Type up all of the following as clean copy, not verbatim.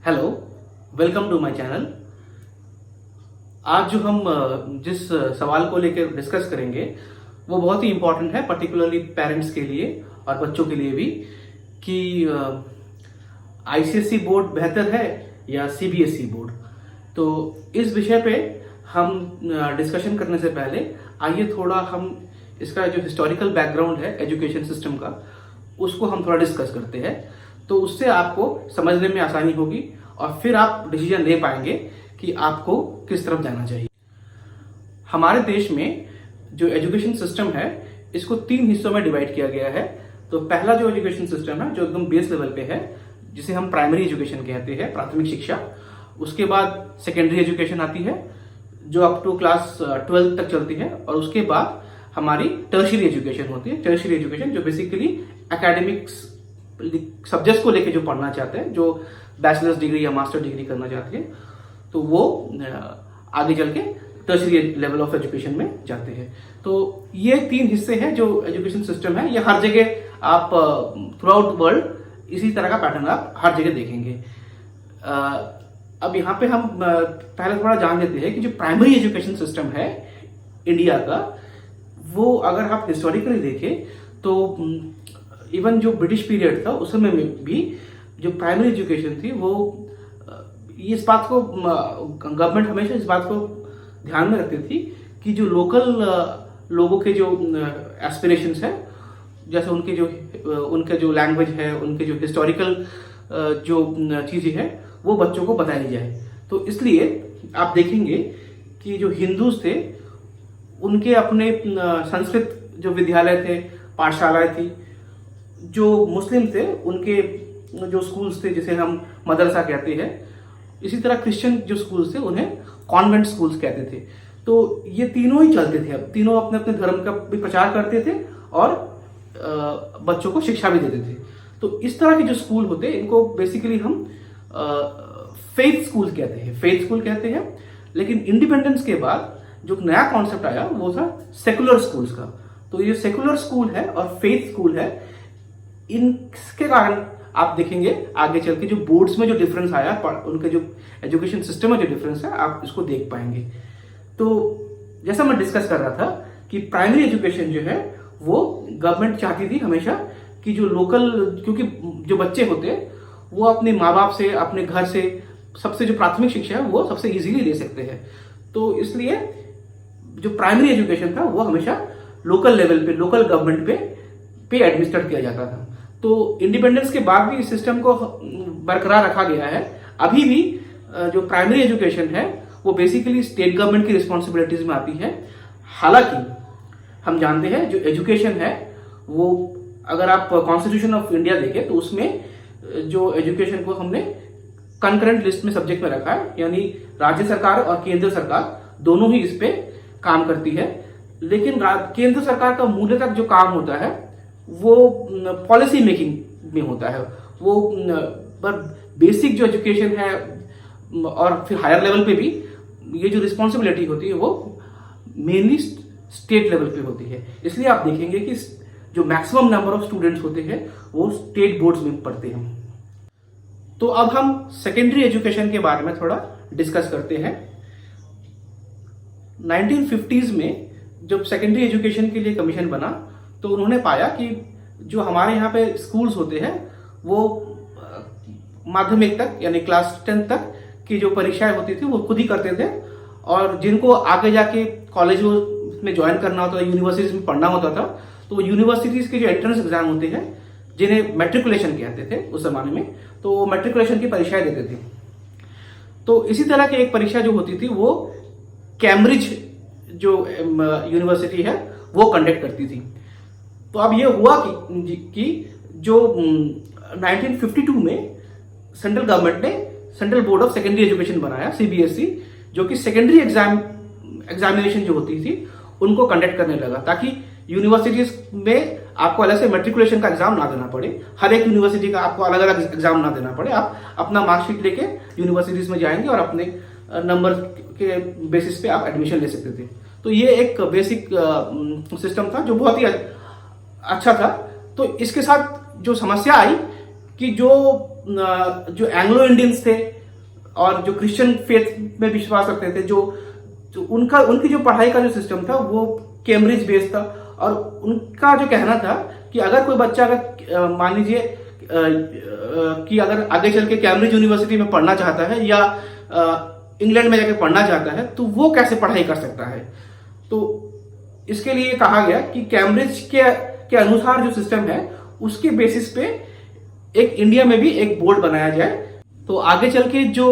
Hello, welcome to my channel. आज जो हम जिस सवाल को लेकर डिस्कस करेंगे वो बहुत ही इम्पोर्टेंट है, पर्टिकुलरली पेरेंट्स के लिए और बच्चों के लिए भी, कि आईसीएसई बोर्ड बेहतर है या सीबीएसई बोर्ड। तो इस विषय पे हम डिस्कशन करने से पहले आइए थोड़ा हम इसका जो हिस्टोरिकल बैकग्राउंड है एजुकेशन सिस्टम का, उसको हम थोड़ा डिस्कस करते हैं। तो उससे आपको समझने में आसानी होगी और फिर आप डिसीजन ले पाएंगे कि आपको किस तरफ जाना चाहिए। हमारे देश में जो एजुकेशन सिस्टम है इसको 3 हिस्सों में डिवाइड किया गया है। तो पहला जो एजुकेशन सिस्टम है जो एकदम बेस लेवल पे है, जिसे हम प्राइमरी एजुकेशन कहते हैं, प्राथमिक शिक्षा। उसके बाद सेकेंडरी एजुकेशन आती है जो अप टू क्लास 12 तक चलती है, और उसके बाद हमारी टर्शियरी एजुकेशन होती है। टर्शियरी एजुकेशन जो बेसिकली एकेडमिक्स सब्जेक्ट्स को लेके जो पढ़ना चाहते हैं, जो बैचलर्स डिग्री या मास्टर डिग्री करना चाहते हैं, तो वो आगे चल के टर्शियरी लेवल ऑफ एजुकेशन में जाते हैं। तो ये 3 हिस्से हैं जो एजुकेशन सिस्टम है। ये हर जगह आप थ्रू आउट वर्ल्ड इसी तरह का पैटर्न आप हर जगह देखेंगे। अब यहाँ पे हम पहले थोड़ा जान लेते हैं कि जो प्राइमरी एजुकेशन सिस्टम है इंडिया का, वो अगर आप हिस्टोरिकली देखें तो इवन जो ब्रिटिश पीरियड था उस समय में भी जो प्राइमरी एजुकेशन थी वो इस बात को गवर्नमेंट हमेशा इस बात को ध्यान में रखती थी कि जो लोकल लोगों के जो एस्पिरेशंस है, जैसे उनके जो लैंग्वेज है, उनके जो हिस्टोरिकल जो चीज़ें हैं, वो बच्चों को बताई जाए। तो इसलिए आप देखेंगे कि जो हिंदूज थे उनके अपने संस्कृत जो विद्यालय थे, पाठशालाएं थी। जो मुस्लिम थे उनके जो स्कूल्स थे जिसे हम मदरसा कहते हैं। इसी तरह क्रिश्चियन जो स्कूल्स थे उन्हें कॉन्वेंट स्कूल्स कहते थे। तो ये तीनों ही चलते थे। अब तीनों अपने अपने धर्म का भी प्रचार करते थे और बच्चों को शिक्षा भी देते थे। तो इस तरह के जो स्कूल होते हैं इनको बेसिकली हम फेथ स्कूल कहते हैं। लेकिन इंडिपेंडेंस के बाद जो नया कॉन्सेप्ट आया वो था सेकुलर स्कूल्स का। तो ये सेकुलर स्कूल है और फेथ स्कूल है, इनके कारण आप देखेंगे आगे चल के जो बोर्ड्स में जो डिफरेंस आया, उनके जो एजुकेशन सिस्टम में जो डिफरेंस है, आप इसको देख पाएंगे। तो जैसा मैं डिस्कस कर रहा था कि प्राइमरी एजुकेशन जो है वो गवर्नमेंट चाहती थी हमेशा कि जो लोकल, क्योंकि जो बच्चे होते हैं वो अपने माँ बाप से, अपने घर से सबसे जो प्राथमिक शिक्षा है वो सबसे इजीली ले सकते हैं। तो इसलिए जो प्राइमरी एजुकेशन था वो हमेशा लोकल लेवल पे, लोकल गवर्नमेंट पे एडमिनिस्ट्रेट किया जाता था। तो इंडिपेंडेंस के बाद भी इस सिस्टम को बरकरार रखा गया है। अभी भी जो प्राइमरी एजुकेशन है वो बेसिकली स्टेट गवर्नमेंट की रिस्पॉन्सिबिलिटीज में आती है। हालांकि हम जानते हैं जो एजुकेशन है वो, अगर आप कॉन्स्टिट्यूशन ऑफ इंडिया देखें तो उसमें जो एजुकेशन को हमने कंकरेंट लिस्ट में सब्जेक्ट में रखा है, यानी राज्य सरकार और केंद्र सरकार दोनों ही इस पे काम करती है। लेकिन केंद्र सरकार का मूलतः जो काम होता है वो पॉलिसी मेकिंग में होता है। वो पर बेसिक जो एजुकेशन है और फिर हायर लेवल पे भी ये जो रिस्पॉन्सिबिलिटी होती है वो मेनली स्टेट लेवल पे होती है। इसलिए आप देखेंगे कि जो मैक्सिमम नंबर ऑफ स्टूडेंट्स होते हैं वो स्टेट बोर्ड्स में पढ़ते हैं। तो अब हम सेकेंडरी एजुकेशन के बारे में थोड़ा डिस्कस करते हैं। 1950s में जब सेकेंडरी एजुकेशन के लिए कमीशन बना तो उन्होंने पाया कि जो हमारे यहाँ पे स्कूल्स होते हैं वो माध्यमिक तक यानी क्लास 10 तक की जो परीक्षाएं होती थी वो खुद ही करते थे, और जिनको आगे जाके कॉलेज में ज्वाइन करना होता था, यूनिवर्सिटीज में पढ़ना होता था, तो यूनिवर्सिटीज के जो एंट्रेंस एग्जाम होते हैं जिन्हें मैट्रिकुलेशन कहते थे उस जमाने में, तो मैट्रिकुलेशन की परीक्षाएं देते थे। तो इसी तरह की एक परीक्षा जो होती थी वो कैम्ब्रिज जो यूनिवर्सिटी है वो कंडक्ट करती थी। तो अब ये हुआ कि जो 1952 में सेंट्रल गवर्नमेंट ने central board of secondary education बनाया, सीबीएसई, जो कि सेकेंडरी एग्जामिनेशन जो होती थी उनको कंडक्ट करने लगा, ताकि यूनिवर्सिटीज में आपको अलग से मैट्रिकुलेशन का एग्जाम ना देना पड़े। हर एक यूनिवर्सिटी का आपको अलग अलग एग्जाम ना देना पड़े। आप अपना मार्कशीट लेके यूनिवर्सिटीज में जाएंगे और अपने नंबर के बेसिस पे आप एडमिशन ले सकते थे। तो ये एक बेसिक सिस्टम था जो बहुत ही अच्छा था। तो इसके साथ जो समस्या आई कि जो एंग्लो इंडियंस थे और जो क्रिश्चियन फेथ में विश्वास रखते थे, जो उनकी जो पढ़ाई का जो सिस्टम था वो कैम्ब्रिज बेस्ड था। और उनका जो कहना था कि अगर कोई बच्चा अगर मान लीजिए कि अगर आगे चल के कैम्ब्रिज यूनिवर्सिटी में पढ़ना चाहता है या इंग्लैंड में जाके पढ़ना चाहता है तो वो कैसे पढ़ाई कर सकता है। तो इसके लिए कहा गया कि कैम्ब्रिज के अनुसार जो सिस्टम है उसके बेसिस पे एक इंडिया में भी एक बोर्ड बनाया जाए। तो आगे चल के जो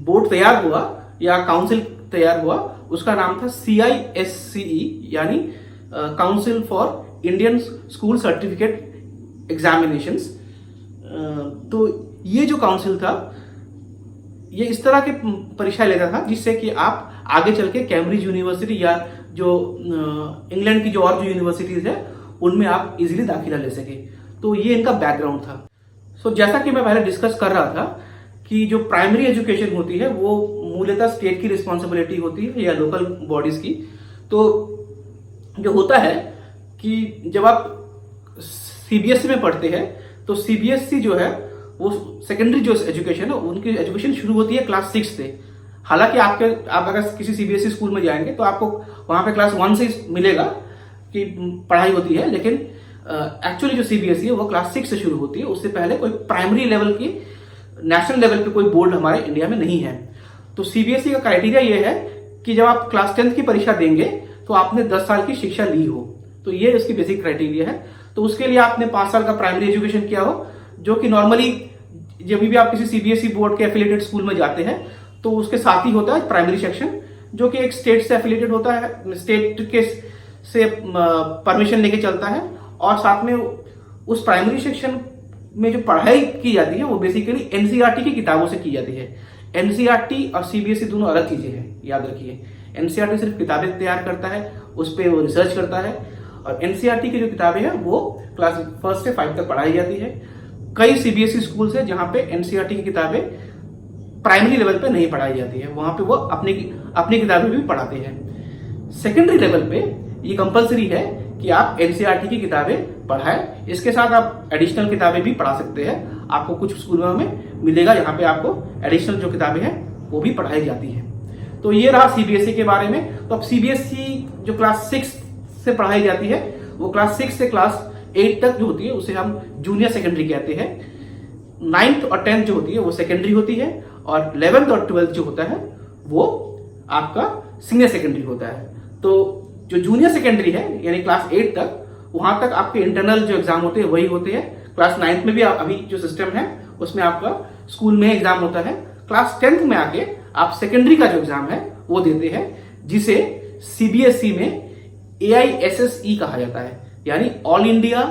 बोर्ड तैयार हुआ या काउंसिल तैयार हुआ उसका नाम था CISCE, यानी council for Indian school certificate examinations. तो ये जो काउंसिल था ये इस तरह के परीक्षा लेता था जिससे कि आप आगे चल के कैम्ब्रिज यूनिवर्सिटी या जो इंग्लैंड की जो और जो यूनिवर्सिटीज है उनमें आप इजीली दाखिला ले सके। तो ये इनका बैकग्राउंड था। सो जैसा कि मैं पहले डिस्कस कर रहा था कि जो प्राइमरी एजुकेशन होती है वो मूलतः स्टेट की रिस्पॉन्सिबिलिटी होती है या लोकल बॉडीज की। तो जो होता है कि जब आप CBSE में पढ़ते हैं तो CBSE जो है वो सेकेंडरी जो एजुकेशन है उनकी एजुकेशन शुरू होती है क्लास 6 से। हालांकि आप अगर किसी CBSE स्कूल में जाएंगे तो आपको वहां पे क्लास 1 से मिलेगा कि पढ़ाई होती है, लेकिन एक्चुअली जो CBSE है वो क्लास 6 से शुरू होती है। उससे पहले कोई प्राइमरी लेवल की नेशनल लेवल पे कोई बोर्ड हमारे इंडिया में नहीं है। तो CBSE का क्राइटेरिया ये है कि जब आप क्लास 10th की परीक्षा देंगे तो आपने 10 साल की शिक्षा ली हो। तो ये उसकी बेसिक क्राइटेरिया है। तो उसके लिए आपने 5 साल का प्राइमरी एजुकेशन किया हो, जो कि नॉर्मली जब भी आप किसी CBSE बोर्ड के एफिलिएटेड स्कूल में जाते हैं तो उसके साथ ही होता है प्राइमरी सेक्शन, जो कि एक स्टेट से एफिलिएटेड होता है, स्टेट के से परमिशन लेके चलता है। और साथ में उस प्राइमरी सेक्शन में जो पढ़ाई की जाती है वो बेसिकली NCERT की किताबों से की जाती है। NCERT और CBSE दोनों अलग चीजें हैं, याद रखिए। NCERT सिर्फ किताबें तैयार करता है, उस पर वो रिसर्च करता है, और NCERT की जो किताबें हैं वो क्लास 1 से 5 तक पढ़ाई जाती है। कई CBSE स्कूल है जहां पे NCERT की किताबें प्राइमरी लेवल पे नहीं पढ़ाई जाती है, वहां पे वो अपनी किताबें भी पढ़ाते हैं। सेकेंडरी लेवल पे ये कंपलसरी है कि आप NCERT की किताबें पढ़ाएं। इसके साथ आप एडिशनल किताबें भी पढ़ा सकते हैं। आपको कुछ स्कूलों में मिलेगा यहाँ पे आपको एडिशनल जो किताबें हैं वो भी पढ़ाई जाती है। तो ये रहा CBSE के बारे में। तो अब CBSE जो क्लास 6 से पढ़ाई जाती है वो क्लास 6 से क्लास 8 तक जो होती है उसे हम जूनियर सेकेंडरी कहते हैं। 9th और 10th जो होती है वो सेकेंडरी होती है, और 11th और 12th जो होता है वो आपका सीनियर सेकेंडरी होता है। तो जो जूनियर सेकेंडरी है यानी क्लास 8 तक, वहां तक आपके इंटरनल जो एग्जाम होते हैं वही होते हैं। क्लास 9th में भी अभी जो सिस्टम है उसमें आपका स्कूल में एग्जाम होता है। क्लास 10th में आके आप सेकेंडरी का जो एग्जाम है वो देते हैं, जिसे CBSE में AISSE कहा जाता है, यानी all India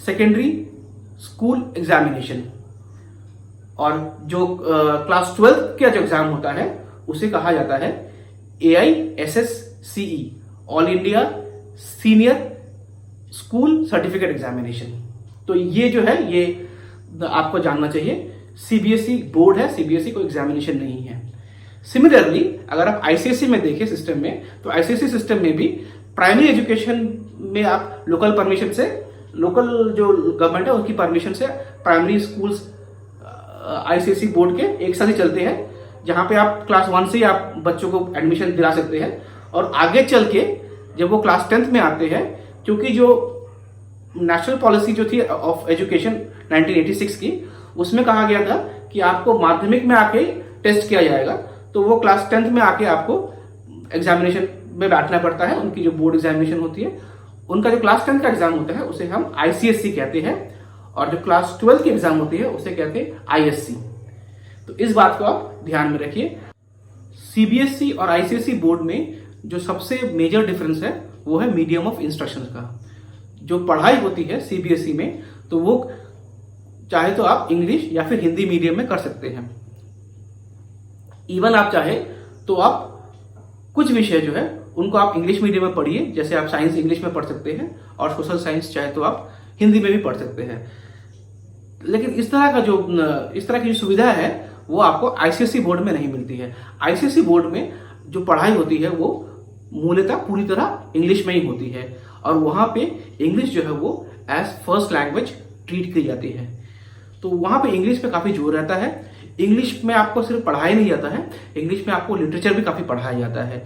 secondary school examination. और जो क्लास 12th का जो एग्जाम होता है उसे कहा जाता है AISSCE, all India senior school certificate examination. तो ये जो है ये आपको जानना चाहिए। CBSE बोर्ड है, CBSE कोई एग्जामिनेशन नहीं है। सिमिलरली अगर आप ICSE में देखें सिस्टम में, तो ICSE सिस्टम में भी प्राइमरी एजुकेशन में आप लोकल परमिशन से, लोकल जो गवर्नमेंट है उसकी परमिशन से प्राइमरी स्कूल्स ICSE बोर्ड के एक साथ ही चलते हैं, जहां पे आप क्लास 1 से आप बच्चों को एडमिशन दिला सकते हैं। और आगे चल के जब वो क्लास 10th में आते हैं, क्योंकि जो नेशनल पॉलिसी जो थी ऑफ एजुकेशन 1986 की, उसमें कहा गया था कि आपको माध्यमिक में आके टेस्ट किया जाएगा, तो वो क्लास 10th में आके आपको एग्जामिनेशन में बैठना पड़ता है। उनकी जो बोर्ड एग्जामिनेशन होती है, उनका जो क्लास 10th का एग्जाम होता है उसे हम ICSE कहते हैं, और जो क्लास 12 की एग्जाम होती है उसे कहते हैं ISC। तो इस बात को आप ध्यान में रखिए। CBSE और ICSE बोर्ड में जो सबसे मेजर डिफरेंस है वो है मीडियम ऑफ इंस्ट्रक्शन का। जो पढ़ाई होती है CBSE में, तो वो चाहे तो आप इंग्लिश या फिर हिंदी मीडियम में कर सकते हैं। इवन आप चाहे तो आप कुछ विषय जो है उनको आप इंग्लिश मीडियम में पढ़िए, जैसे आप साइंस इंग्लिश में पढ़ सकते हैं, और सोशल साइंस चाहे तो आप हिंदी में भी पढ़ सकते हैं। लेकिन इस तरह की जो सुविधा है वो आपको ICSE बोर्ड में नहीं मिलती है। ICSE बोर्ड में जो पढ़ाई होती है वो मूलतः पूरी तरह इंग्लिश में ही होती है, और वहां पे इंग्लिश जो है वो एज फर्स्ट लैंग्वेज ट्रीट की जाती है। तो वहाँ पे इंग्लिश पे काफ़ी जोर रहता है। इंग्लिश में आपको सिर्फ पढ़ाया नहीं जाता है, इंग्लिश में आपको लिटरेचर भी काफ़ी पढ़ाया जाता है।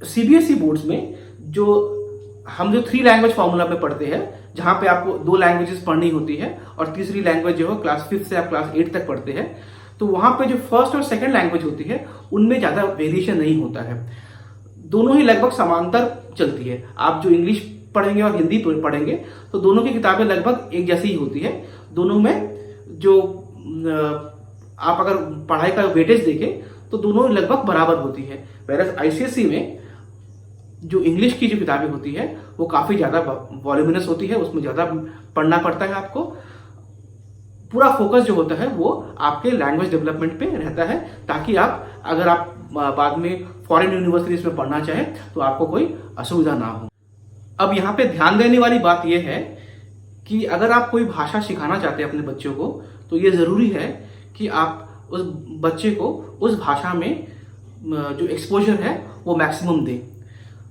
सीबीएसई बोर्ड्स में जो हम जो 3 लैंग्वेज फॉर्मूला पे पढ़ते हैं, जहाँ पे आपको 2 लैंग्वेजेस पढ़नी होती है और तीसरी लैंग्वेज जो है क्लास 5 से आप क्लास 8 तक पढ़ते हैं, तो वहाँ पे जो फर्स्ट और सेकंड लैंग्वेज होती है उनमें ज़्यादा वेरिएशन नहीं होता है। दोनों ही लगभग समांतर चलती है। आप जो इंग्लिश पढ़ेंगे और हिंदी पढ़ेंगे तो दोनों की किताबें लगभग एक जैसी ही होती है। दोनों में जो आप अगर पढ़ाई का वेटेज देखें तो दोनों लगभग बराबर होती है। वैसे आईसीएसई में जो इंग्लिश की जो किताबें होती है वो काफ़ी ज़्यादा वॉल्यूमिनस होती है, उसमें ज़्यादा पढ़ना पड़ता है आपको। पूरा फोकस जो होता है वो आपके लैंग्वेज डेवलपमेंट पे रहता है, ताकि आप अगर आप बाद में फॉरेन यूनिवर्सिटीज में पढ़ना चाहें तो आपको कोई असुविधा ना हो। अब यहाँ पे ध्यान देने वाली बात यह है कि अगर आप कोई भाषा सिखाना चाहते हैं अपने बच्चों को, तो ये ज़रूरी है कि आप उस बच्चे को उस भाषा में जो एक्सपोजर है वो मैक्सिमम दें।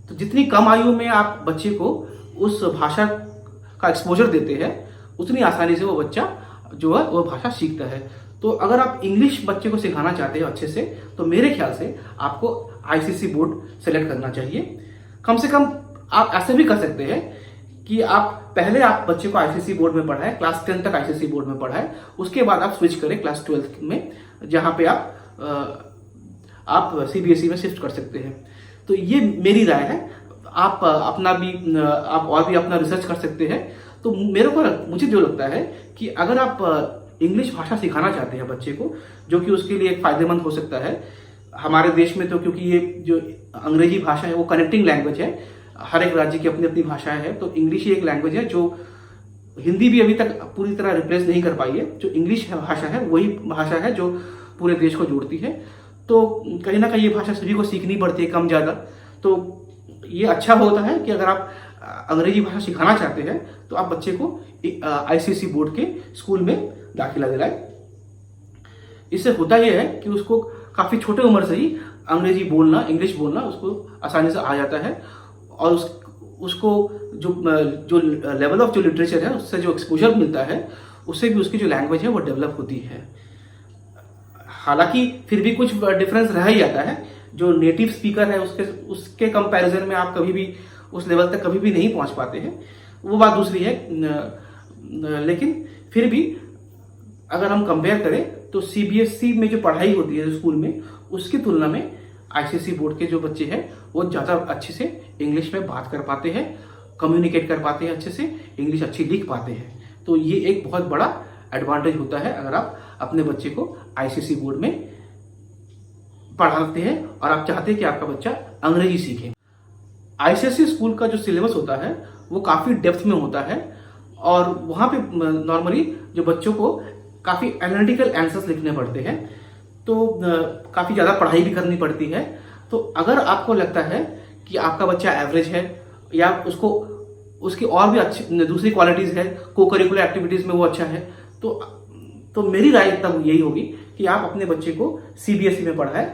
तो जितनी कम आयु में आप बच्चे को उस भाषा का एक्सपोजर देते हैं, उतनी आसानी से वो बच्चा जो है वो भाषा सीखता है। तो अगर आप इंग्लिश बच्चे को सिखाना चाहते हैं अच्छे से, तो मेरे ख्याल से आपको आईसीएसई बोर्ड सेलेक्ट करना चाहिए। कम से कम आप ऐसे भी कर सकते हैं कि आप पहले आप बच्चे को आईसीएसई बोर्ड में पढ़ाएं, क्लास 10 तक आईसीएसई बोर्ड में पढ़ाएं, उसके बाद आप स्विच करें क्लास 12 में, जहां पे आप सीबीएसई में शिफ्ट कर सकते हैं। तो ये मेरी राय है। आप और भी अपना रिसर्च कर सकते हैं। तो मुझे जो लगता है कि अगर आप इंग्लिश भाषा सिखाना चाहते हैं बच्चे को, जो कि उसके लिए एक फायदेमंद हो सकता है हमारे देश में, तो क्योंकि ये जो अंग्रेजी भाषा है वो कनेक्टिंग लैंग्वेज है, हर एक राज्य की अपनी अपनी भाषाएं हैं। तो इंग्लिश ही एक लैंग्वेज है जो हिंदी भी अभी तक पूरी तरह रिप्लेस नहीं कर पाई है। जो इंग्लिश भाषा है वही भाषा है जो पूरे देश को जोड़ती है। तो कहीं ना कहीं ये भाषा सभी को सीखनी पड़ती है, कम ज़्यादा। तो ये अच्छा होता है कि अगर आप अंग्रेजी भाषा सिखाना चाहते हैं तो आप बच्चे को आईसीएसई बोर्ड के स्कूल में दाखिला दिलाएं। इससे होता यह है कि उसको काफ़ी छोटे उम्र से ही इंग्लिश बोलना उसको आसानी से आ जाता है, और उसको जो लेवल ऑफ जो लिटरेचर है उससे जो एक्सपोजर मिलता है, उससे भी उसकी जो लैंग्वेज है वो डेवलप होती है। हालांकि फिर भी कुछ डिफरेंस रह ही जाता है। जो नेटिव स्पीकर है उसके कंपैरिजन में आप कभी भी उस लेवल तक कभी भी नहीं पहुंच पाते हैं, वो बात दूसरी है। लेकिन फिर भी अगर हम कंपेयर करें तो सीबीएसई में जो पढ़ाई होती है स्कूल में, उसकी तुलना में आईसीएसई बोर्ड के जो बच्चे हैं वो ज़्यादा अच्छे से इंग्लिश में बात कर पाते हैं, कम्युनिकेट कर पाते हैं, अच्छे से इंग्लिश अच्छी लिख पाते हैं। तो ये एक बहुत बड़ा एडवांटेज होता है अगर आप अपने बच्चे को आईसीएसई बोर्ड में पढ़ाते हैं और आप चाहते हैं कि आपका बच्चा अंग्रेजी सीखे। आईसीएसई स्कूल का जो सिलेबस होता है वो काफ़ी डेप्थ में होता है, और वहाँ पे नॉर्मली जो बच्चों को काफ़ी एनालिटिकल आंसर्स लिखने पड़ते हैं, तो काफ़ी ज़्यादा पढ़ाई भी करनी पड़ती है। तो अगर आपको लगता है कि आपका बच्चा एवरेज है या उसकी और भी अच्छी दूसरी क्वालिटीज़ है, को करिकुलर एक्टिविटीज़ में वो अच्छा है, तो मेरी राय तब यही होगी कि आप अपने बच्चे को सीबीएसई में पढ़ाएं।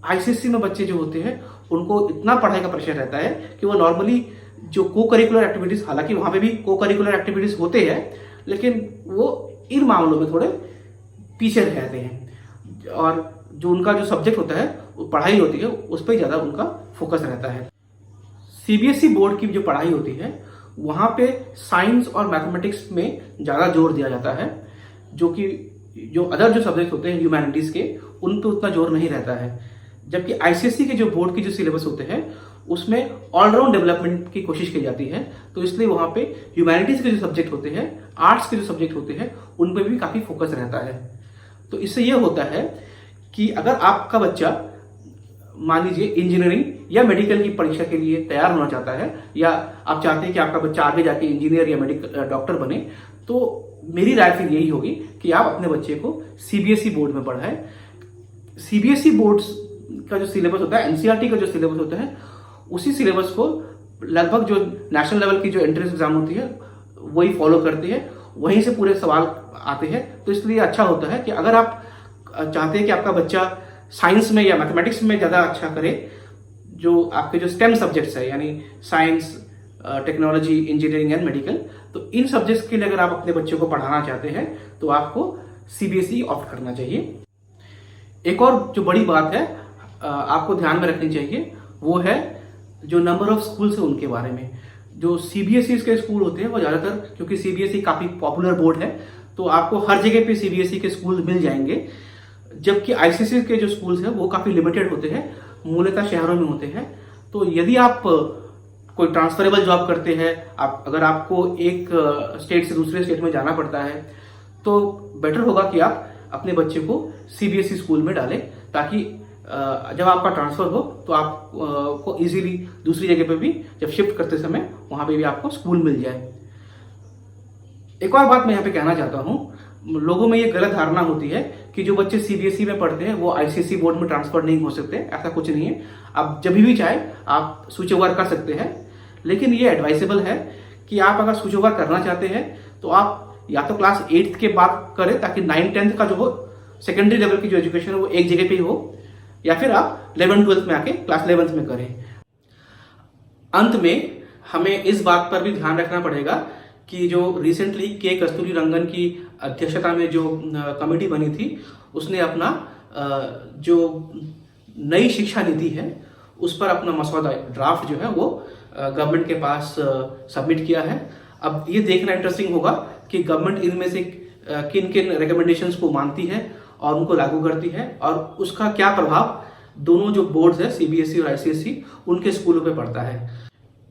आईसीएसई में बच्चे जो होते हैं उनको इतना पढ़ाई का प्रेशर रहता है कि वो नॉर्मली जो को करिकुलर एक्टिविटीज़, हालांकि वहाँ पे भी को करिकुलर एक्टिविटीज़ होते हैं, लेकिन वो इन मामलों में थोड़े पीछे रहते हैं, और जो उनका जो सब्जेक्ट होता है वो पढ़ाई होती है उस पर ज़्यादा उनका फोकस रहता है। सीबीएसई बोर्ड की जो पढ़ाई होती है वहाँ पे साइंस और मैथमेटिक्स में ज़्यादा जोर दिया जाता है, जो कि जो अदर जो सब्जेक्ट होते हैं ह्यूमैनिटीज़ के, उन पर उतना जोर नहीं रहता है। जबकि आईसीएसई के जो बोर्ड के जो सिलेबस होते हैं उसमें ऑलराउंड डेवलपमेंट की कोशिश की जाती है। तो इसलिए वहाँ पे ह्यूमैनिटीज़ के जो सब्जेक्ट होते हैं, आर्ट्स के जो सब्जेक्ट होते हैं, उन पर भी काफ़ी फोकस रहता है। तो इससे ये होता है कि अगर आपका बच्चा मान लीजिए इंजीनियरिंग या मेडिकल की परीक्षा के लिए तैयार होना चाहता है, या आप चाहते हैं कि आपका बच्चा आगे जाके इंजीनियर या मेडिकल डॉक्टर बने, तो मेरी राय फिर यही होगी कि आप अपने बच्चे को सीबीएसई बोर्ड में पढ़ाएं। सीबीएसई बोर्ड का जो सिलेबस होता है, एनसीईआरटी का जो सिलेबस होता है, उसी सिलेबस को लगभग जो नेशनल लेवल की जो एंट्रेंस एग्जाम होती है वही फॉलो करती है, वहीं से पूरे सवाल आते हैं। तो इसलिए अच्छा होता है कि अगर आप चाहते हैं कि आपका बच्चा साइंस में या मैथमेटिक्स में ज़्यादा अच्छा करे, जो आपके जो स्टेम सब्जेक्ट्स है यानी science, technology, engineering and medical. तो इन सब्जेक्ट्स के लिए अगर आप अपने बच्चों को पढ़ाना चाहते हैं तो आपको सीबीएसई ऑप्ट करना चाहिए। एक और जो बड़ी बात है आपको ध्यान में रखनी चाहिए वो है जो नंबर ऑफ स्कूल्स है उनके बारे में। जो सीबीएसई के स्कूल होते हैं वो ज़्यादातर, क्योंकि सीबीएसई काफ़ी पॉपुलर बोर्ड है तो आपको हर जगह पे सीबीएसई के स्कूल मिल जाएंगे, जबकि आईसीएसई के जो स्कूल्स हैं वो काफ़ी लिमिटेड होते हैं, मूलतः शहरों में होते हैं। तो यदि आप कोई ट्रांसफरेबल जॉब करते हैं, अगर आपको एक स्टेट से दूसरे स्टेट में जाना पड़ता है तो बेटर होगा कि आप अपने बच्चे को सीबीएसई स्कूल में डालें, ताकि जब आपका ट्रांसफर हो तो आप को इजीली दूसरी जगह पे भी जब शिफ्ट करते समय वहां पे भी आपको स्कूल मिल जाए। एक और बात मैं यहाँ पे कहना चाहता हूँ, लोगों में ये गलत धारणा होती है कि जो बच्चे सीबीएसई में पढ़ते हैं वो आईसीएसई बोर्ड में ट्रांसफर नहीं हो सकते। ऐसा कुछ नहीं है, आप जब भी चाहे आप स्विच ओवर कर सकते हैं। लेकिन ये एडवाइसेबल है कि आप अगर स्विच ओवर करना चाहते हैं तो आप या तो क्लास 8th के बाद करें, ताकि 9th-10th का जो हो सेकेंडरी लेवल की जो एजुकेशन है वो एक जगह पे ही हो, या फिर आप 11th-12th में आके क्लास 11th में करें। अंत में हमें इस बात पर भी ध्यान रखना पड़ेगा कि जो रिसेंटली के कस्तूरीरंगन की अध्यक्षता में जो कमेटी बनी थी उसने अपना जो नई शिक्षा नीति है उस पर अपना मसौदा ड्राफ्ट जो है वो गवर्नमेंट के पास सबमिट किया है। अब ये देखना इंटरेस्टिंग होगा कि गवर्नमेंट इनमें से किन किन रिकमेंडेशंस को मानती है और उनको लागू करती है, और उसका क्या प्रभाव दोनों जो बोर्ड्स है सीबीएसई और आईसीएसई उनके स्कूलों पे पड़ता है।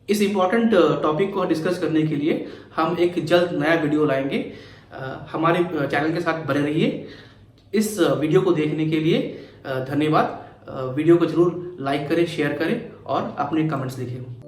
इस इम्पॉर्टेंट टॉपिक को डिस्कस करने के लिए हम एक जल्द नया वीडियो लाएंगे। हमारे चैनल के साथ बने रहिए। इस वीडियो को देखने के लिए धन्यवाद। वीडियो को जरूर लाइक करें, शेयर करें और अपने कमेंट्स लिखें।